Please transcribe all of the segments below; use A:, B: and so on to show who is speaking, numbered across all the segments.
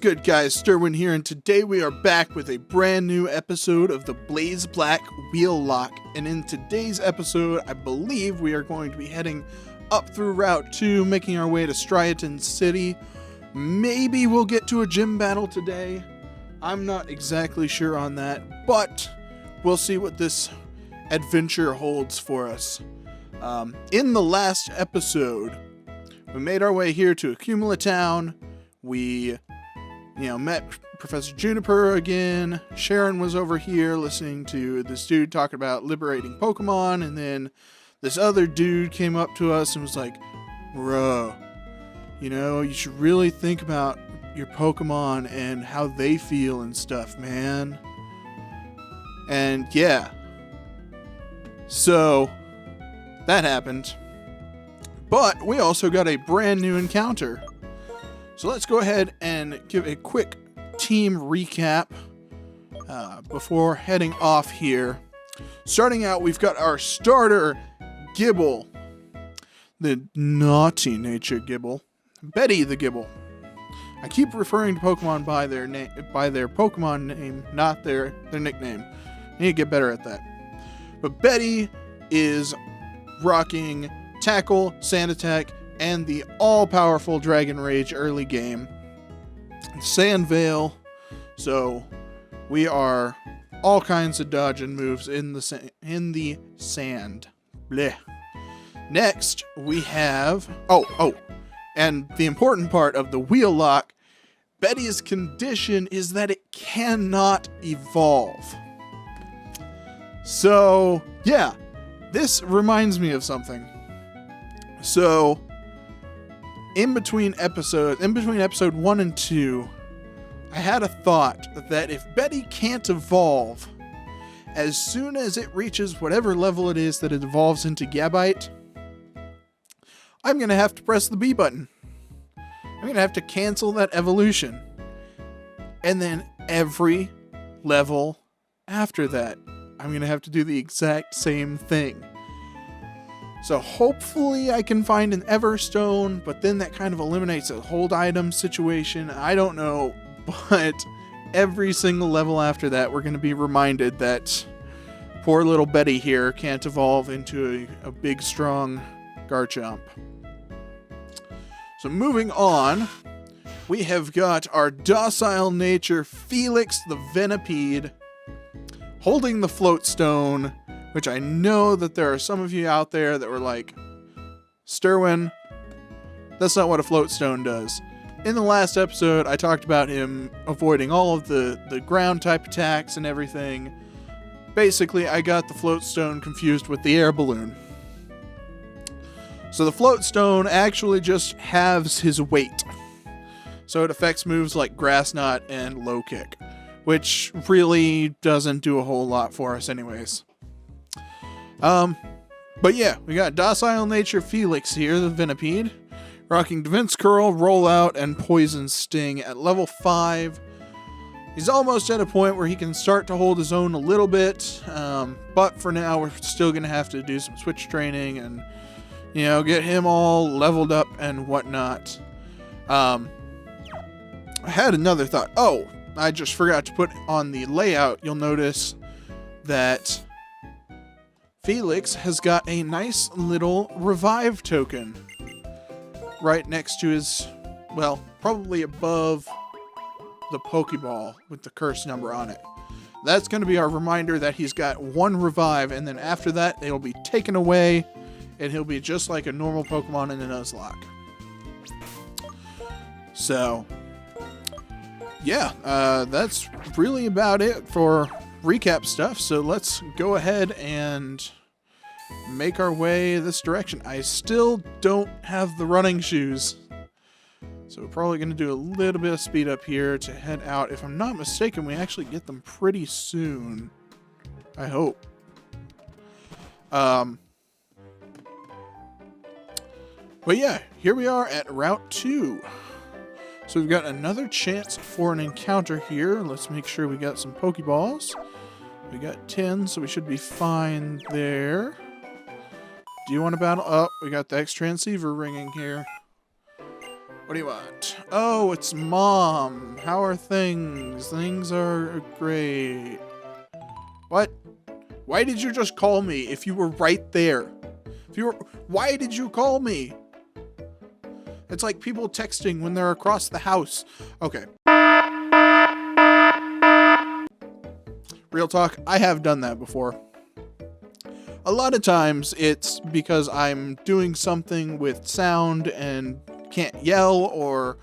A: good, guys? STERWiN here, and today we are back with a brand new episode of the Blaze Black Wheellocke. And in today's episode, I believe we are going to be heading up through Route 2, making our way to Striaton City. Maybe we'll get to a gym battle today. I'm not exactly sure on that, but we'll see what this adventure holds for us. In the last episode, we made our way here to Accumula Town. We, met Professor Juniper again. Sharon was over here listening to this dude talking about liberating Pokemon, and then this other dude came up to us and was like, bro, you should really think about your Pokemon and how they feel and stuff, man. And yeah. So, that happened. But we also got a brand new encounter. So let's go ahead and give a quick team recap before heading off here. Starting out, we've got our starter, Gible. The naughty nature Gible. Betty the Gible. I keep referring to Pokemon by their Pokemon name, not their nickname. I need to get better at that. But Betty is rocking Tackle, Sand Attack, and the all-powerful Dragon Rage early game. Sand Veil. So we are all kinds of dodging moves in the sand. Blech. Next, we have... And the important part of the Wheellocke, Betty's condition is that it cannot evolve. So, yeah. This reminds me of something. So, in between episode 1 and 2, I had a thought that if Betty can't evolve, as soon as it reaches whatever level it is that it evolves into Gabite, I'm going to have to press the B button. I'm going to have to cancel that evolution. And then every level after that, I'm going to have to do the exact same thing. So hopefully I can find an Everstone, but then that kind of eliminates a hold item situation. I don't know, but every single level after that, we're going to be reminded that poor little Betty here can't evolve into a big, strong Garchomp. So moving on, we have got our docile nature Felix the Venipede holding the Float Stone, which I know that there are some of you out there that were like, STERWiN, that's not what a Float Stone does. In the last episode, I talked about him avoiding all of the ground type attacks and everything. Basically, I got the Float Stone confused with the air balloon. So the Float Stone actually just halves his weight. So it affects moves like Grass Knot and Low Kick, which really doesn't do a whole lot for us anyways. But yeah, we got Docile Nature Felix here, the Venipede, rocking Defense Curl, Rollout, and Poison Sting at level 5. He's almost at a point where he can start to hold his own a little bit, but for now we're still going to have to do some switch training and, get him all leveled up and whatnot. I had another thought. Oh, I just forgot to put on the layout. You'll notice that Felix has got a nice little revive token right next to his, probably above the Pokeball with the curse number on it. That's going to be our reminder that he's got one revive, and then after that, it'll be taken away, and he'll be just like a normal Pokemon in a Nuzlocke. So, yeah, that's really about it for recap stuff. So let's go ahead and make our way this direction. I still don't have the running shoes, so we're probably going to do a little bit of speed up here to head out. If I'm not mistaken, we actually get them pretty soon. I hope. But yeah, here we are at Route 2. So we've got another chance for an encounter here. Let's make sure we got some Pokeballs. We got 10, so we should be fine there. Do you want to battle? Oh, we got the X-Transceiver ringing here. What do you want? Oh, it's Mom. How are things? Things are great. What? Why did you just call me if you were right there? Why did you call me? It's like people texting when they're across the house. Okay. Real talk, I have done that before. A lot of times it's because I'm doing something with sound and can't yell or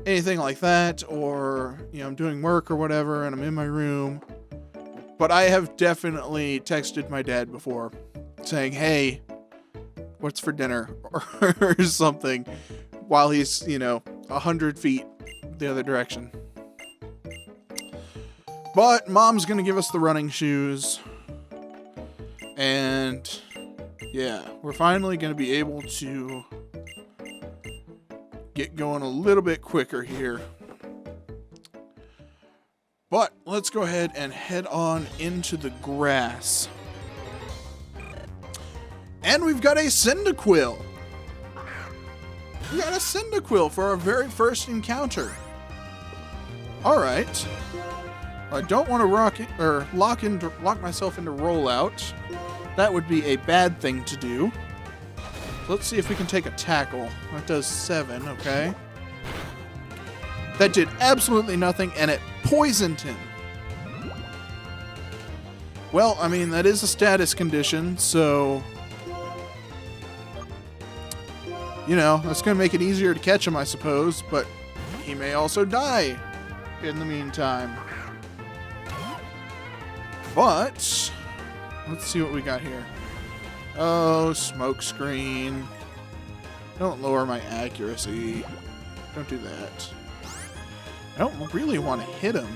A: anything like that, or I'm doing work or whatever and I'm in my room. But I have definitely texted my dad before saying, "Hey, what's for dinner?" or something while he's 100 feet the other direction. But Mom's gonna give us the running shoes, and yeah, we're finally gonna be able to get going a little bit quicker here. But let's go ahead and head on into the grass. And we've got a Cyndaquil. We got a Cyndaquil for our very first encounter. Alright. I don't want to lock myself into rollout. That would be a bad thing to do. Let's see if we can take a tackle. That does 7, okay. That did absolutely nothing, and it poisoned him. Well, I mean, that is a status condition, so that's going to make it easier to catch him, I suppose, but he may also die in the meantime. But let's see what we got here. Oh, smoke screen. Don't lower my accuracy. Don't do that. I don't really want to hit him,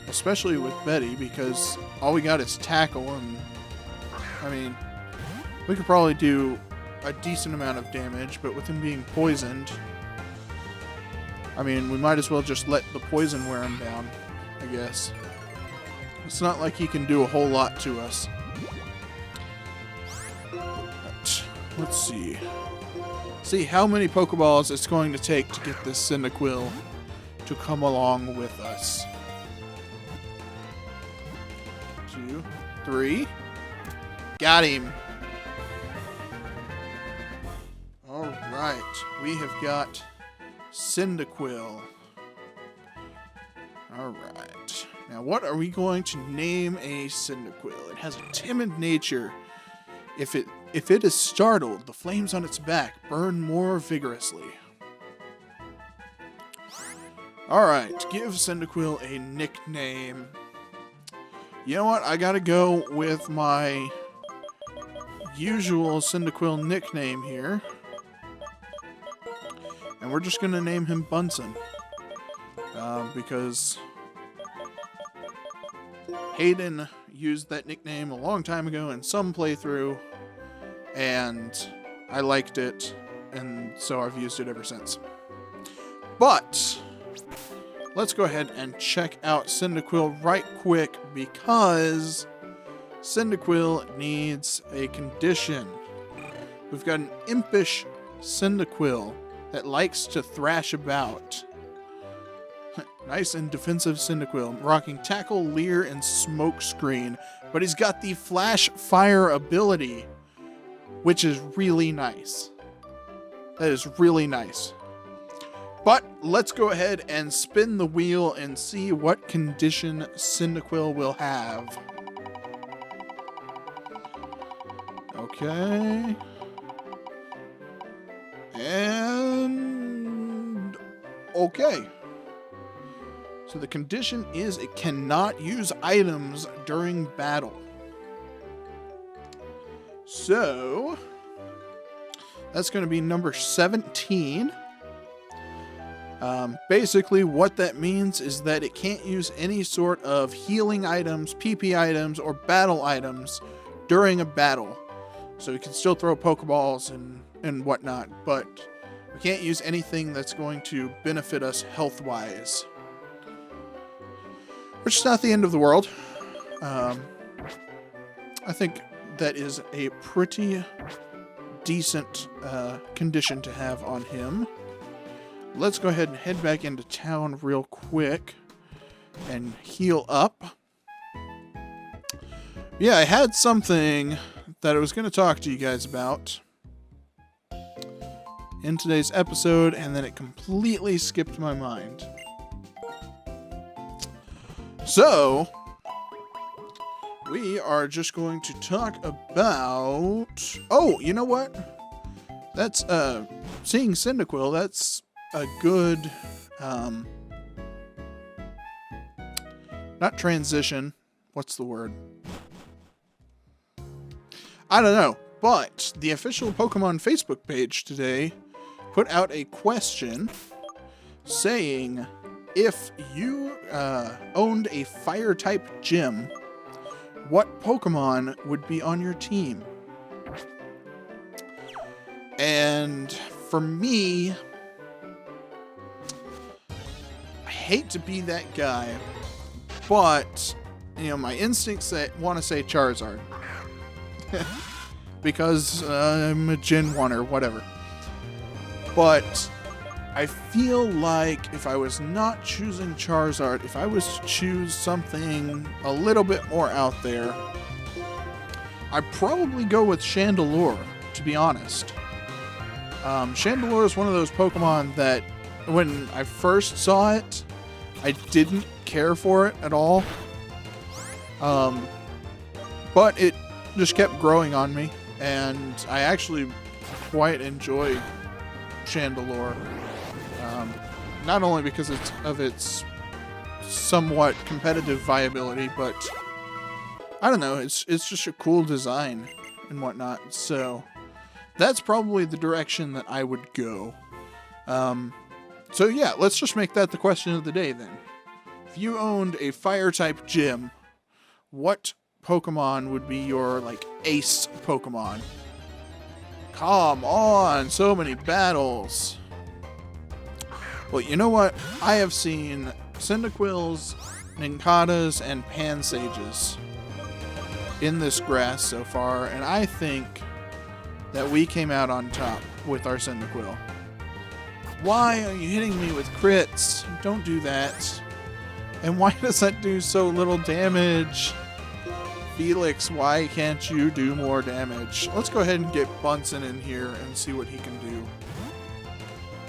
A: especially with Betty, because all we got is tackle, and I mean, we could probably do a decent amount of damage, but with him being poisoned, I mean, we might as well just let the poison wear him down, I guess. It's not like he can do a whole lot to us. But let's see. See how many Pokeballs it's going to take to get this Cyndaquil to come along with us. 2, 3. Got him. Alright, we have got Cyndaquil. Alright. Now what are we going to name a Cyndaquil? It has a timid nature. If it is startled, the flames on its back burn more vigorously. Alright, give Cyndaquil a nickname. You know what? I gotta go with my usual Cyndaquil nickname here. And we're just gonna name him Bunsen. Because Hayden used that nickname a long time ago in some playthrough, and I liked it, and so I've used it ever since. But let's go ahead and check out Cyndaquil right quick, because Cyndaquil needs a condition. We've got an impish Cyndaquil that likes to thrash about. Nice and defensive Cyndaquil, rocking Tackle, Leer, and Smoke Screen, but he's got the Flash Fire ability, which is really nice. That is really nice. But let's go ahead and spin the wheel and see what condition Cyndaquil will have. Okay. And okay. So the condition is it cannot use items during battle. So that's going to be number 17. Basically what that means is that it can't use any sort of healing items, PP items, or battle items during a battle. So we can still throw Pokeballs and whatnot, but we can't use anything that's going to benefit us health-wise. Which is not the end of the world. I think that is a pretty decent condition to have on him. Let's go ahead and head back into town real quick and heal up. Yeah, I had something that I was going to talk to you guys about in today's episode, and then it completely skipped my mind. So, we are just going to talk about... Oh, you know what? That's, seeing Cyndaquil, that's a good, not transition. What's the word? I don't know, but the official Pokemon Facebook page today put out a question saying if you owned a fire-type gym, what Pokemon would be on your team? And for me, I hate to be that guy, but, you know, my instincts want to say Charizard. Because I'm a Gen 1 or whatever. But I feel like if I was not choosing Charizard, if I was to choose something a little bit more out there, I'd probably go with Chandelure, to be honest. Chandelure is one of those Pokemon that when I first saw it, I didn't care for it at all. But it just kept growing on me, and I actually quite enjoy Chandelure. Not only because of its somewhat competitive viability, but I don't know, it's just a cool design and whatnot. So that's probably the direction that I would go. So yeah, let's just make that the question of the day then. If you owned a fire-type gym, what Pokemon would be your, like, ace Pokemon? Come on, so many battles. Well, you know what? I have seen Cyndaquils, Ninkatas, and Pansages in this grass so far, and I think that we came out on top with our Cyndaquil. Why are you hitting me with crits? Don't do that. And why does that do so little damage? Felix, why can't you do more damage? Let's go ahead and get Bunsen in here and see what he can do.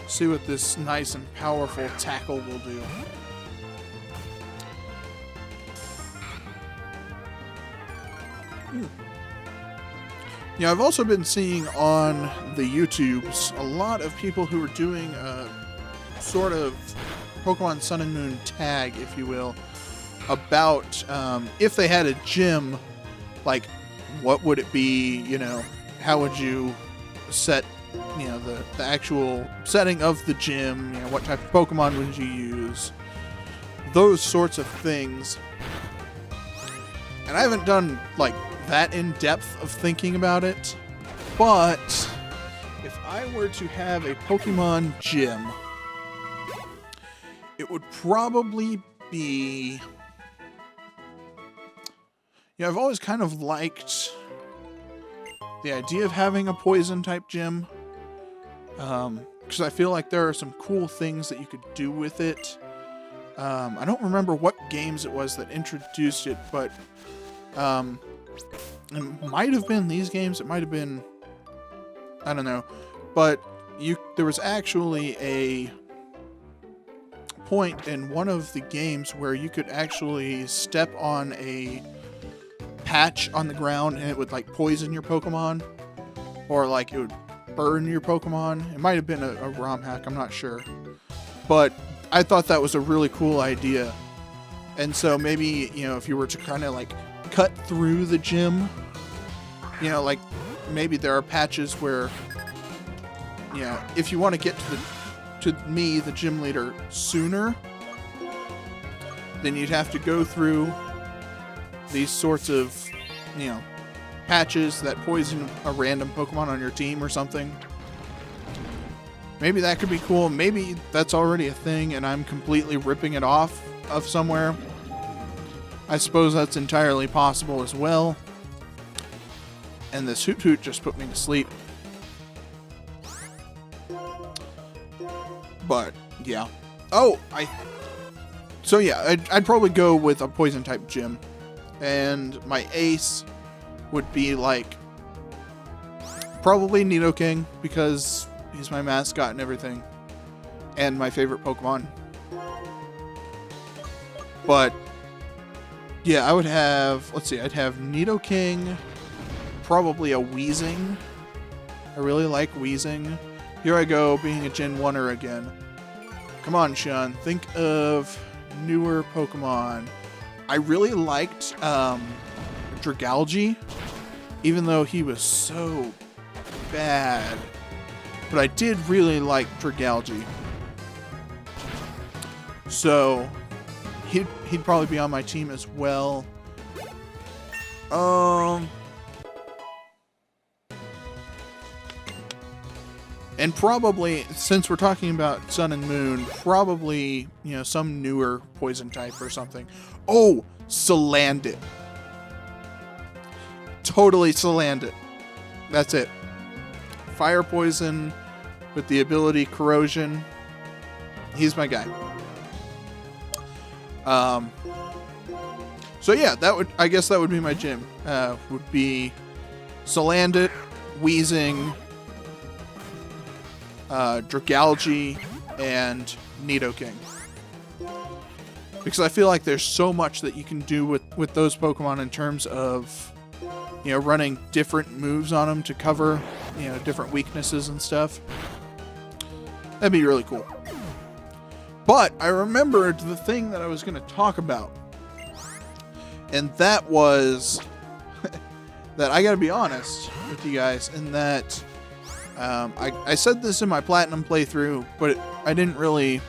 A: See what this nice and powerful tackle will do. Yeah, I've also been seeing on the YouTubes a lot of people who are doing a sort of Pokemon Sun and Moon tag, if you will, about if they had a gym, like, what would it be, you know, how would you set, you know, the actual setting of the gym, you know, what type of Pokemon would you use, those sorts of things. And I haven't done, like, that in-depth of thinking about it, but if I were to have a Pokemon gym, it would probably be... Yeah, I've always kind of liked the idea of having a poison-type gym, because I feel like there are some cool things that you could do with it. I don't remember what games it was that introduced it, but it might have been these games, it might have been, I don't know, but there was actually a point in one of the games where you could actually step on a patch on the ground and it would, like, poison your Pokemon, or, like, it would burn your Pokemon. It might have been a ROM hack, I'm not sure, but I thought that was a really cool idea. And so maybe, you know, if you were to kind of, like, cut through the gym, you know, like, maybe there are patches where, you know, if you want to get to me, the gym leader, sooner, then you'd have to go through these sorts of, you know, patches that poison a random Pokemon on your team or something. Maybe that could be cool. Maybe that's already a thing and I'm completely ripping it off of somewhere. I suppose that's entirely possible as well. And this Hoot Hoot just put me to sleep. But yeah. Oh, so yeah, I'd probably go with a poison type gym, and my ace would be like probably Nidoking because he's my mascot and everything, and my favorite Pokemon. But yeah, I would have, let's see, I'd have Nidoking, probably a Weezing. I really like Weezing. Here I go, being a Gen 1er again. Come on, Sean, think of newer Pokemon. I really liked Dragalge, even though he was so bad. But I did really like Dragalge. So he'd probably be on my team as well. And probably, since we're talking about Sun and Moon, probably, you know, some newer poison type or something. Oh, Salandit. Totally Salandit. That's it. Fire poison with the ability Corrosion. He's my guy. So yeah, I guess that would be my gym. Would be Salandit, Weezing, Dragalge, and Nidoking. Because I feel like there's so much that you can do with those Pokemon in terms of, you know, running different moves on them to cover, you know, different weaknesses and stuff. That'd be really cool. But I remembered the thing that I was going to talk about. And that was that I got to be honest with you guys in that I said this in my Platinum playthrough, but I didn't really,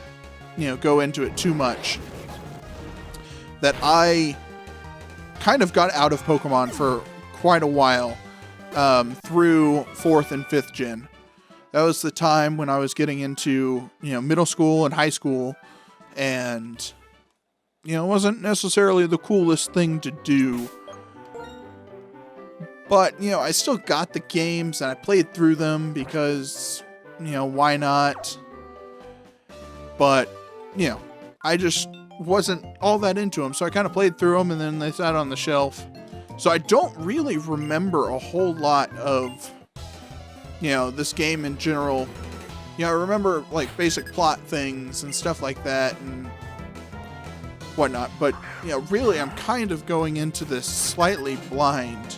A: you know, go into it too much. That I kind of got out of Pokemon for quite a while through 4th and 5th gen. That was the time when I was getting into, you know, middle school and high school, and, you know, it wasn't necessarily the coolest thing to do. But, you know, I still got the games and I played through them because, you know, why not? But, you know, I just wasn't all that into them. So I kind of played through them and then they sat on the shelf. So I don't really remember a whole lot of, you know, this game in general. You know, I remember like basic plot things and stuff like that and whatnot. But, you know, really I'm kind of going into this slightly blind.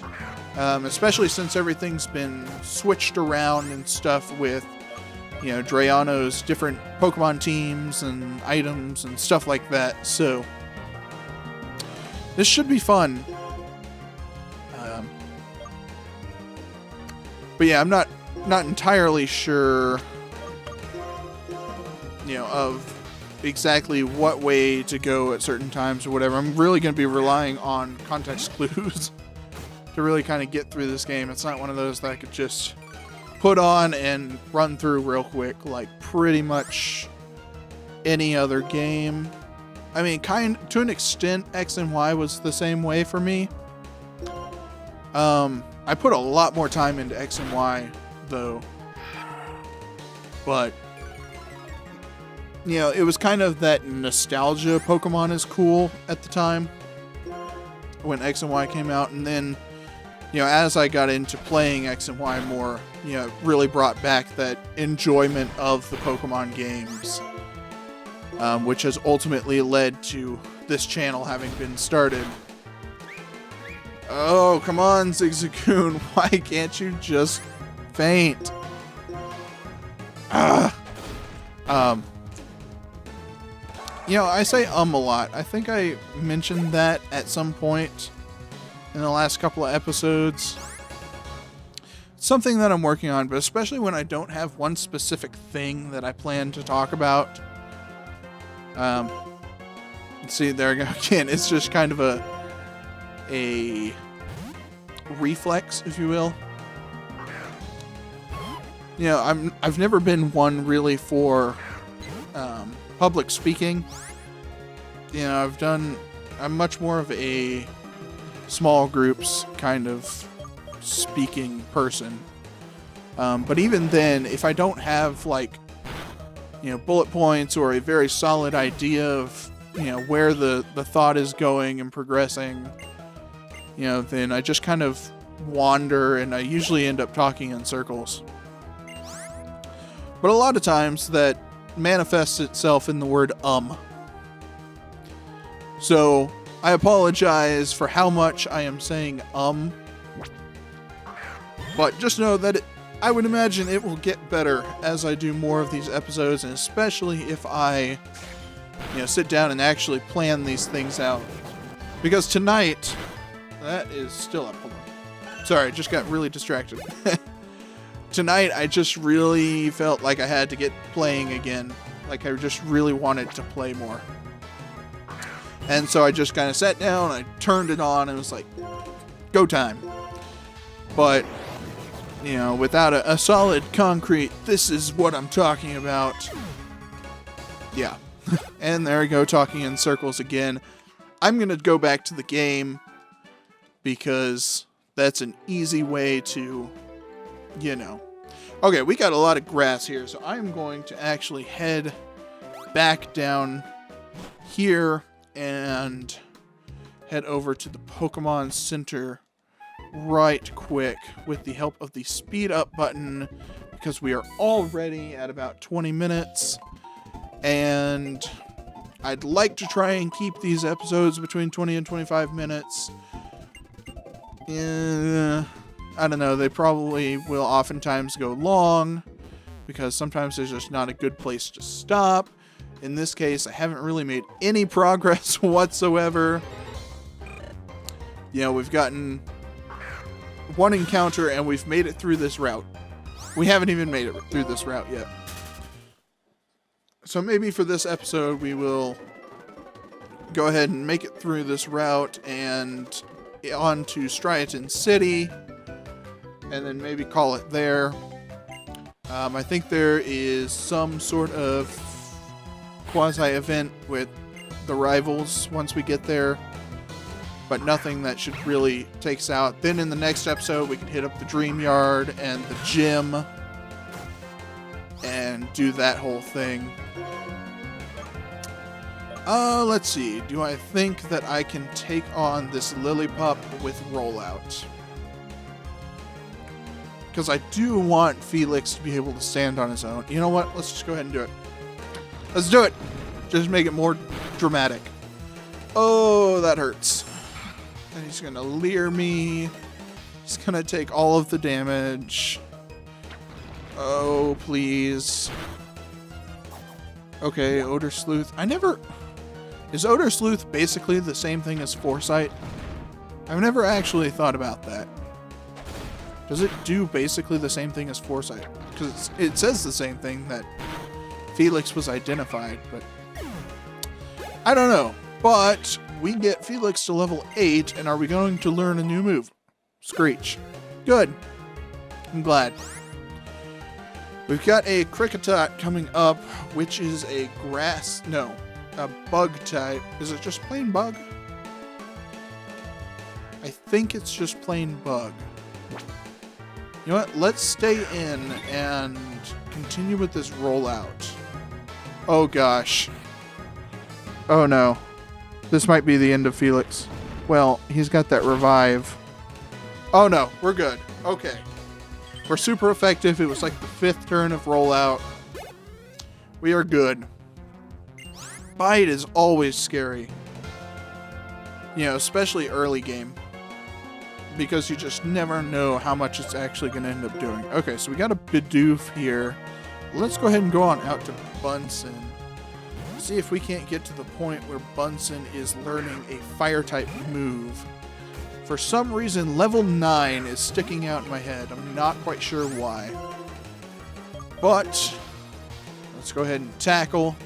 A: Especially since everything's been switched around and stuff with, you know, Drayano's different Pokemon teams and items and stuff like that. So this should be fun. But yeah, I'm not entirely sure, you know, of exactly what way to go at certain times or whatever. I'm really going to be relying on context clues to really kind of get through this game. It's not one of those that I could just put on and run through real quick like pretty much any other game. I mean, to an extent, X and Y was the same way for me. I put a lot more time into X and Y though. But, you know, it was kind of that nostalgia Pokemon is cool at the time when X and Y came out, and then, you know, as I got into playing X and Y more, you know, it really brought back that enjoyment of the Pokemon games, which has ultimately led to this channel having been started. Oh, come on, Zigzagoon. Why can't you just faint? You know, I say a lot. I think I mentioned that at some point in the last couple of episodes. It's something that I'm working on, but especially when I don't have one specific thing that I plan to talk about. See, there I go again. It's just kind of a reflex, if you will. You know, I've never been one really for public speaking. You know, I'm much more of a small groups kind of speaking person. But even then, if I don't have like bullet points or a very solid idea of, where the thought is going and progressing, then I just kind of wander, and I usually end up talking in circles. But a lot of times that manifests itself in the word So I apologize for how much I am saying but just know that I would imagine it will get better as I do more of these episodes, and especially if I sit down and actually plan these things out. Because tonight, that is still up. Hold on. Sorry, just got really distracted. Tonight, I just really felt like I had to get playing again. Like I just really wanted to play more. And so I just kind of sat down, I turned it on, and it was like, go time. But, without a solid concrete, this is what I'm talking about. Yeah. And there we go, talking in circles again. I'm going to go back to the game because that's an easy way to, Okay, we got a lot of grass here, so I'm going to actually head back down here and head over to the Pokemon Center right quick with the help of the speed up button, because we are already at about 20 minutes. And I'd like to try and keep these episodes between 20 and 25 minutes. I don't know, they probably will oftentimes go long, because sometimes there's just not a good place to stop. In this case, I haven't really made any progress whatsoever. We've gotten one encounter and we've made it through this route. We haven't even made it through this route yet. So maybe for this episode, we will go ahead and make it through this route and on to Striaton City, and then maybe call it there. I think there is some sort of quasi-event with the rivals once we get there, but nothing that should really take us out. Then in the next episode, we can hit up the Dream Yard and the gym and do that whole thing. Let's see. Do I think that I can take on this Lillipup with Rollout? Because I do want Felix to be able to stand on his own. You know what? Let's just go ahead and do it. Let's do it. Just make it more dramatic. Oh, that hurts. And he's going to leer me. He's going to take all of the damage. Oh, please. Okay, Odor Sleuth. Is Odor Sleuth basically the same thing as Foresight? I've never actually thought about that. Does it do basically the same thing as Foresight? Because it says the same thing, that Felix was identified, but I don't know. But we get Felix to level 8, and are we going to learn a new move? Screech. Good. I'm glad. We've got a Kricketot coming up, which is a bug type. Is it just plain bug? I think it's just plain bug. You know what? Let's stay in and continue with this rollout. Oh gosh. Oh no. This might be the end of Felix. Well, he's got that revive. Oh no, we're good. Okay. We're super effective. It was like the 5th turn of rollout. We are good. Bite is always scary. Especially early game. Because you just never know how much it's actually going to end up doing. Okay, so we got a Bidoof here. Let's go ahead and go on out to Bunsen. See if we can't get to the point where Bunsen is learning a fire-type move. For some reason, level 9 is sticking out in my head. I'm not quite sure why. But, let's go ahead and tackle.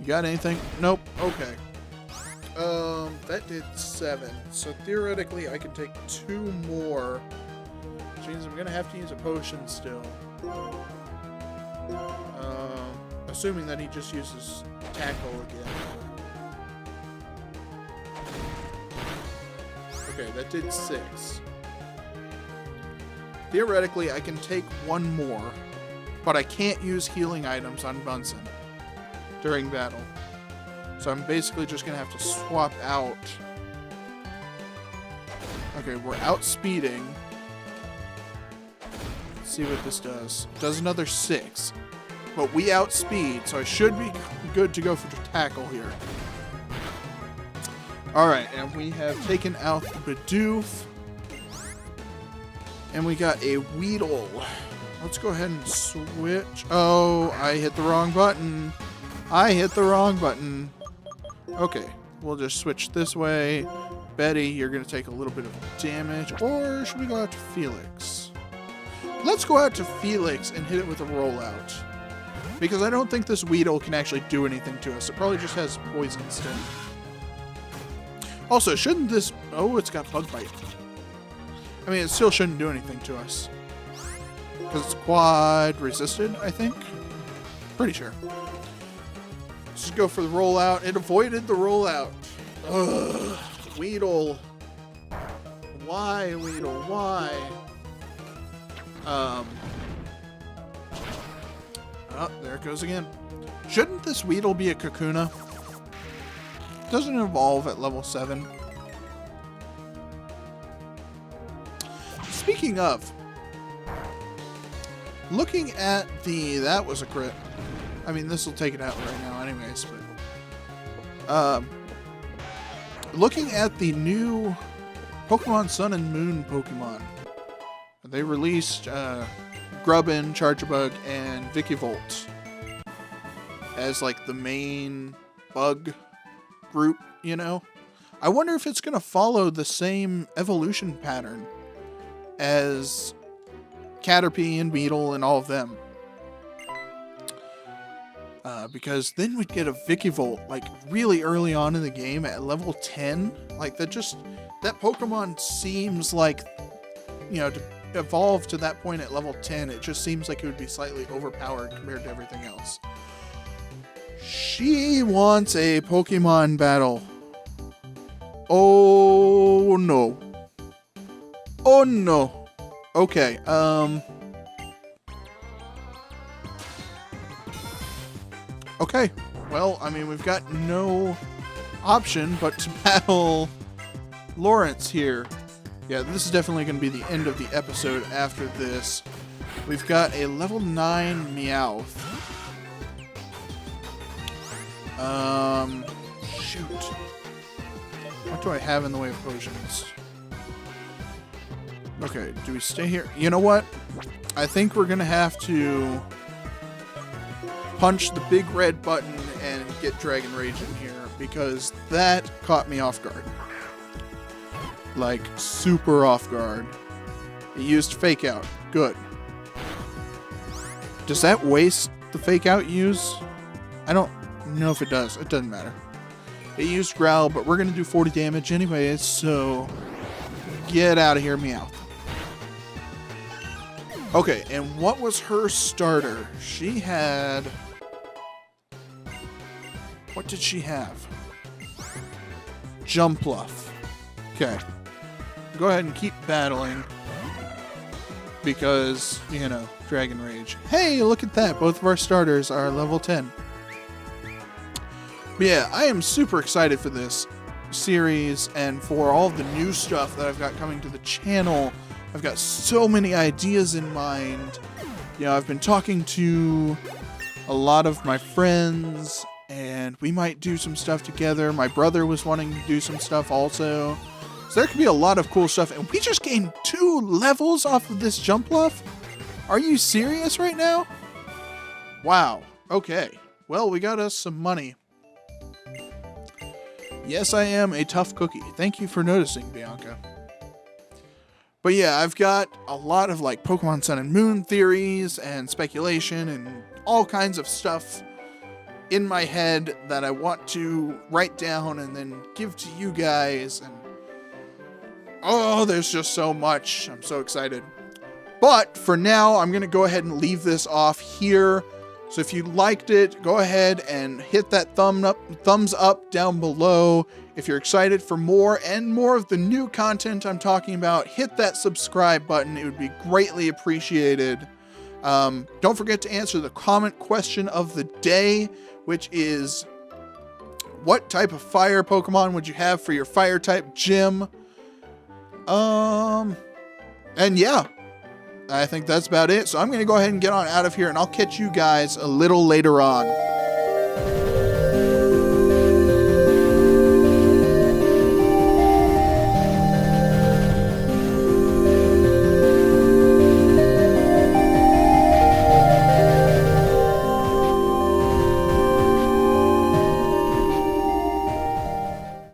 A: You got anything? Nope. Okay. That did 7. So theoretically, I can take 2 more. Which means I'm going to have to use a potion still. Assuming that he just uses tackle again. Okay, that did 6. Theoretically, I can take 1 more. but I can't use healing items on Bunsen during battle. So I'm basically just going to have to swap out. Okay, we're outspeeding. Let's see what this does. It does another 6. But we outspeed, so I should be good to go for tackle here. Alright, and we have taken out the Bidoof. And we got a Weedle. Let's go ahead and switch. Oh, I hit the wrong button. I hit the wrong button. Okay, we'll just switch this way. Betty, you're going to take a little bit of damage. Or should we go out to Felix? Let's go out to Felix and hit it with a rollout. Because I don't think this Weedle can actually do anything to us. It probably just has poison sting. Also, shouldn't this... Oh, it's got Bug Bite. I mean, it still shouldn't do anything to us. Because it's quad resisted, I think. Pretty sure. Let's just go for the rollout. It avoided the rollout. Ugh. Weedle. Why, Weedle? Why? Oh, there it goes again. Shouldn't this Weedle be a Kakuna? Doesn't it evolve at level 7? Speaking of, looking at the... That was a crit. I mean, this will take it out right now anyways, but... looking at the new Pokemon Sun and Moon Pokemon. They released Grubbin, Charjabug, and Vikavolt as like the main bug group, you know? I wonder if it's going to follow the same evolution pattern as Caterpie and Beetle and all of them. Because then we'd get a Vikavolt like really early on in the game at level 10. Like that Pokemon seems like, you know, to evolve to that point at level 10, it just seems like it would be slightly overpowered compared to everything else. She wants a Pokemon battle. Oh no. Oh no. Okay, okay, well, I mean, we've got no option but to battle Lawrence here. Yeah, this is definitely going to be the end of the episode after this. We've got a level 9 Meowth. Shoot. What do I have in the way of potions? Okay, do we stay here? You know what? I think we're going to have to punch the big red button and get Dragon Rage in here because that caught me off guard. Like, super off guard. It used Fake Out. Good. Does that waste the Fake Out use? I don't know if it does. It doesn't matter. It used Growl, but we're going to do 40 damage anyways, so get out of here, Meowth. Okay, and what was her starter? She had... What did she have? Jumpluff. Okay. Go ahead and keep battling. Because, you know, Dragon Rage. Hey, look at that. Both of our starters are level 10. But yeah, I am super excited for this series and for all of the new stuff that I've got coming to the channel. I've got so many ideas in mind. You know, I've been talking to a lot of my friends, and we might do some stuff together. My brother was wanting to do some stuff also. So there could be a lot of cool stuff. And we just gained 2 levels off of this Jumpluff? Are you serious right now? Wow. Okay. Well, we got us some money. Yes, I am a tough cookie. Thank you for noticing, Bianca. But yeah, I've got a lot of like Pokemon Sun and Moon theories and speculation and all kinds of stuff in my head that I want to write down and then give to you guys. And oh, there's just so much. I'm so excited. But for now, I'm going to go ahead and leave this off here. So if you liked it, go ahead and hit that thumbs up down below. If you're excited for more and more of the new content I'm talking about, hit that subscribe button. It would be greatly appreciated. Don't forget to answer the comment question of the day, which is, what type of fire Pokemon would you have for your fire type gym? And yeah, I think that's about it. So I'm going to go ahead and get on out of here, and I'll catch you guys a little later on.